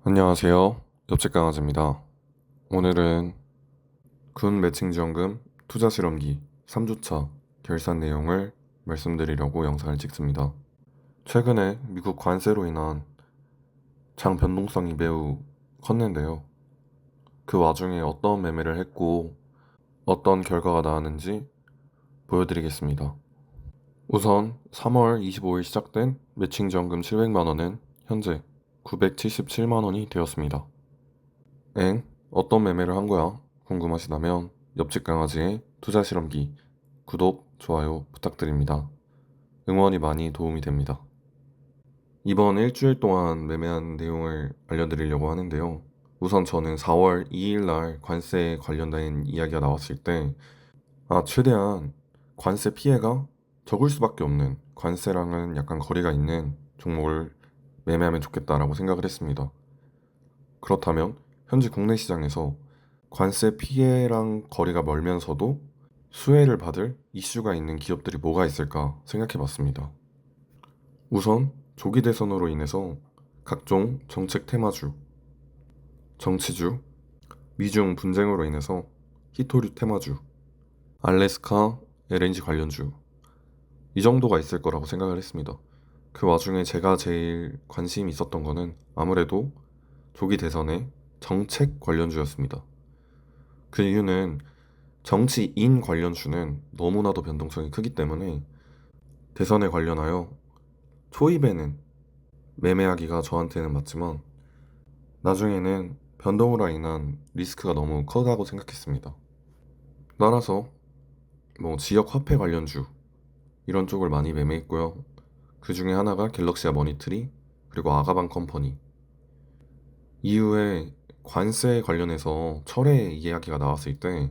안녕하세요. 옆집 강아지입니다. 오늘은 군 매칭지원금 투자 실험기 3주차 결산 내용을 말씀드리려고 영상을 찍습니다. 최근에 미국 관세로 인한 장 변동성이 매우 컸는데요. 그 와중에 어떤 매매를 했고 어떤 결과가 나왔는지 보여드리겠습니다. 우선 3월 25일 시작된 매칭지원금 700만 원은 현재 977만 원이 되었습니다. 어떤 매매를 한 거야? 궁금하시다면 옆집 강아지의 투자 실험기 구독, 좋아요 부탁드립니다. 응원이 많이 도움이 됩니다. 이번 일주일 동안 매매한 내용을 알려드리려고 하는데요. 우선 저는 4월 2일 날 관세에 관련된 이야기가 나왔을 때 최대한 관세 피해가 적을 수밖에 없는 관세랑은 약간 거리가 있는 종목을 매매하면 좋겠다라고 생각을 했습니다. 그렇다면 현재 국내 시장에서 관세 피해랑 거리가 멀면서도 수혜를 받을 이슈가 있는 기업들이 뭐가 있을까 생각해 봤습니다. 우선 조기 대선으로 인해서 각종 정책 테마주, 정치주, 미중 분쟁으로 인해서 히토류 테마주, 알래스카 LNG 관련주 이 정도가 있을 거라고 생각을 했습니다. 그 와중에 제가 제일 관심이 있었던 거는 아무래도 조기 대선의 정책 관련주였습니다. 그 이유는 정치인 관련주는 너무나도 변동성이 크기 때문에 대선에 관련하여 초입에는 매매하기가 저한테는 맞지만 나중에는 변동으로 인한 리스크가 너무 커다고 생각했습니다. 따라서 지역 화폐 관련주 이런 쪽을 많이 매매했고요. 그 중에 하나가 갤럭시아 머니트리 그리고 아가방 컴퍼니. 이후에 관세 관련해서 철회 이야기가 나왔을 때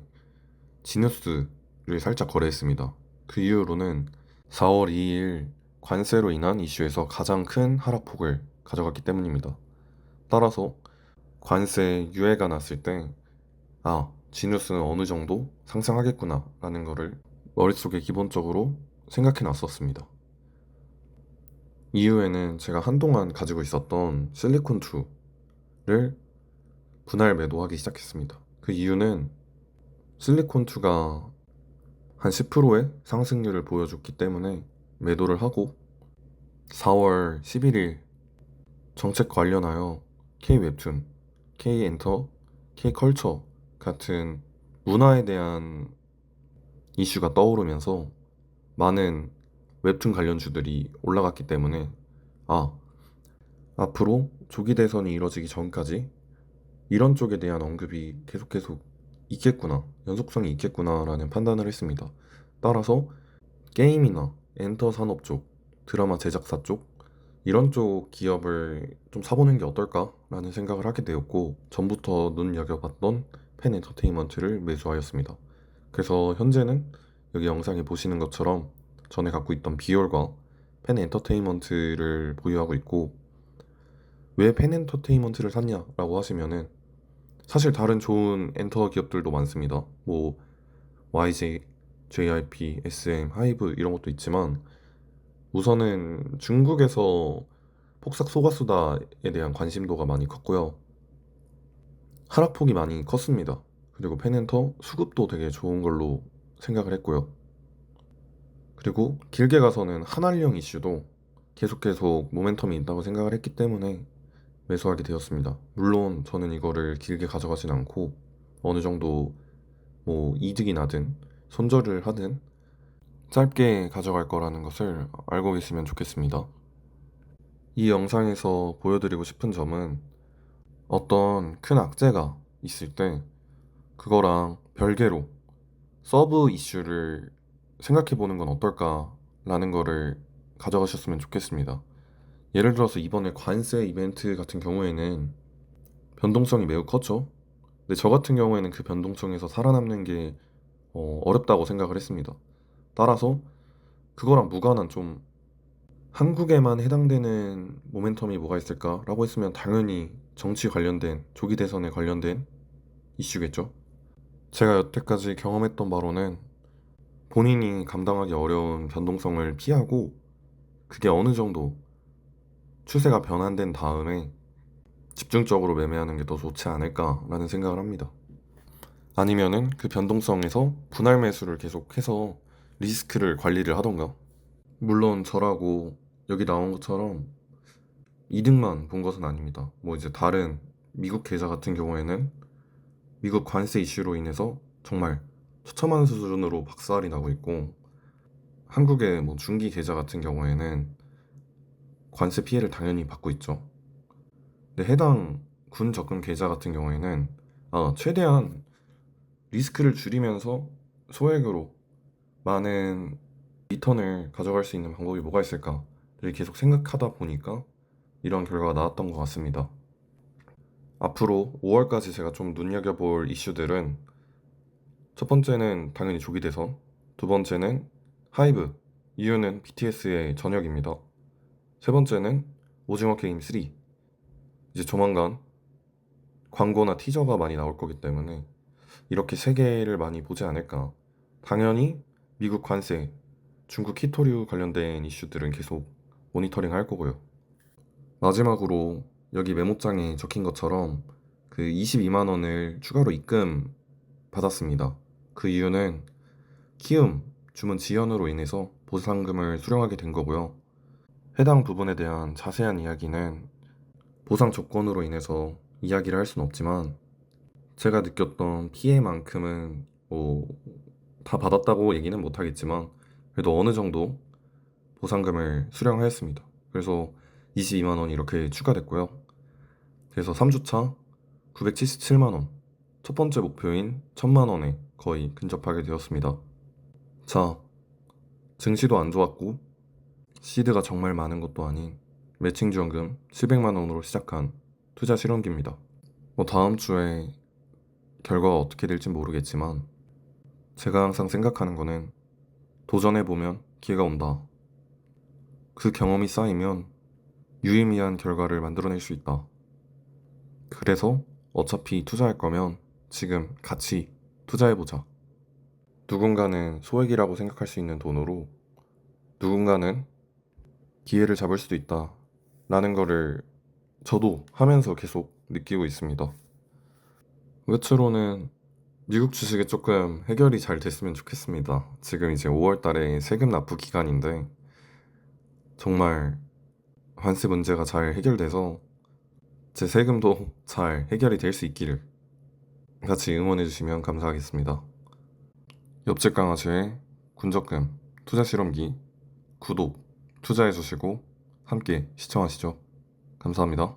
지누스를 살짝 거래했습니다. 그 이후로는 4월 2일 관세로 인한 이슈에서 가장 큰 하락폭을 가져갔기 때문입니다. 따라서 관세 유예가 났을 때 지누스는 어느 정도 상승하겠구나 라는 거를 머릿속에 기본적으로 생각해 놨었습니다. 이후에는 제가 한동안 가지고 있었던 실리콘2를 분할 매도하기 시작했습니다. 그 이유는 실리콘2가 한 10%의 상승률을 보여줬기 때문에 매도를 하고 4월 11일 정책 관련하여 K웹툰, K엔터, K컬처 같은 문화에 대한 이슈가 떠오르면서 많은 웹툰 관련주들이 올라갔기 때문에 앞으로 조기 대선이 이뤄지기 전까지 이런 쪽에 대한 언급이 계속 있겠구나, 연속성이 있겠구나라는 판단을 했습니다. 따라서 게임이나 엔터 산업 쪽, 드라마 제작사 쪽 이런 쪽 기업을 좀 사보는 게 어떨까라는 생각을 하게 되었고 전부터 눈여겨봤던 펜 엔터테인먼트를 매수하였습니다. 그래서 현재는 여기 영상에 보시는 것처럼 전에 갖고 있던 비올과 펜 엔터테인먼트를 보유하고 있고 왜 펜 엔터테인먼트를 샀냐라고 하시면은 사실 다른 좋은 엔터 기업들도 많습니다. YG, JYP, SM, 하이브 이런 것도 있지만 우선은 중국에서 폭삭 소가수다에 대한 관심도가 많이 컸고요. 하락폭이 많이 컸습니다. 그리고 펜엔터 수급도 되게 좋은 걸로 생각을 했고요. 그리고 길게 가서는 한알령 이슈도 계속 모멘텀이 있다고 생각을 했기 때문에 매수하게 되었습니다. 물론 저는 이거를 길게 가져가진 않고 어느 정도 이득이 나든 손절을 하든 짧게 가져갈 거라는 것을 알고 계시면 좋겠습니다. 이 영상에서 보여드리고 싶은 점은 어떤 큰 악재가 있을 때 그거랑 별개로 서브 이슈를 생각해 보는 건 어떨까라는 거를 가져가셨으면 좋겠습니다. 예를 들어서 이번에 관세 이벤트 같은 경우에는 변동성이 매우 컸죠. 근데 저 같은 경우에는 그 변동성에서 살아남는 게 어렵다고 생각을 했습니다. 따라서 그거랑 무관한 좀 한국에만 해당되는 모멘텀이 뭐가 있을까라고 했으면 당연히 정치 관련된 조기 대선에 관련된 이슈겠죠. 제가 여태까지 경험했던 바로는 본인이 감당하기 어려운 변동성을 피하고 그게 어느 정도 추세가 변환된 다음에 집중적으로 매매하는 게 더 좋지 않을까라는 생각을 합니다. 아니면은 그 변동성에서 분할 매수를 계속해서 리스크를 관리를 하던가. 물론 저라고 여기 나온 것처럼 이득만 본 것은 아닙니다. 뭐 이제 다른 미국 계좌 같은 경우에는 미국 관세 이슈로 인해서 정말 처참한 수준으로 박살이 나고 있고, 한국의 뭐 중기 계좌 같은 경우에는 관세 피해를 당연히 받고 있죠. 근데 해당 군 적금 계좌 같은 경우에는 최대한 리스크를 줄이면서 소액으로 많은 리턴을 가져갈 수 있는 방법이 뭐가 있을까를 계속 생각하다 보니까 이런 결과가 나왔던 것 같습니다. 앞으로 5월까지 제가 좀 눈여겨볼 이슈들은, 첫 번째는 당연히 조기 대선, 두 번째는 하이브, 이유는 BTS의 전역입니다. 세 번째는 오징어 게임 3. 이제 조만간 광고나 티저가 많이 나올 거기 때문에 이렇게 세 개를 많이 보지 않을까. 당연히 미국 관세, 중국 히토류 관련된 이슈들은 계속 모니터링 할 거고요. 마지막으로 여기 메모장에 적힌 것처럼 그 22만 원을 추가로 입금 받았습니다. 그 이유는 키움 주문 지연으로 인해서 보상금을 수령하게 된 거고요. 해당 부분에 대한 자세한 이야기는 보상 조건으로 인해서 이야기를 할 수는 없지만, 제가 느꼈던 피해만큼은 뭐 다 받았다고 얘기는 못하겠지만 그래도 어느 정도 보상금을 수령하였습니다. 그래서 22만 원이 이렇게 추가됐고요. 그래서 3주차 977만 원, 첫 번째 목표인 1000만 원에 거의 근접하게 되었습니다. 자, 증시도 안 좋았고 시드가 정말 많은 것도 아닌 매칭 지원금 700만 원으로 시작한 투자 실험기입니다. 뭐 다음 주에 결과가 어떻게 될지 모르겠지만 제가 항상 생각하는 거는, 도전해보면 기회가 온다. 그 경험이 쌓이면 유의미한 결과를 만들어낼 수 있다. 그래서 어차피 투자할 거면 지금 같이 투자해보자. 누군가는 소액이라고 생각할 수 있는 돈으로 누군가는 기회를 잡을 수도 있다 라는 거를 저도 하면서 계속 느끼고 있습니다. 끝으로는 미국 주식이 조금 해결이 잘 됐으면 좋겠습니다. 지금 이제 5월 달에 세금 납부 기간인데 정말 관세 문제가 잘 해결돼서 제 세금도 잘 해결이 될 수 있기를 같이 응원해 주시면 감사하겠습니다. 옆집 강아지의 군적금 투자 실험기 구독, 투자해 주시고 함께 시청하시죠. 감사합니다.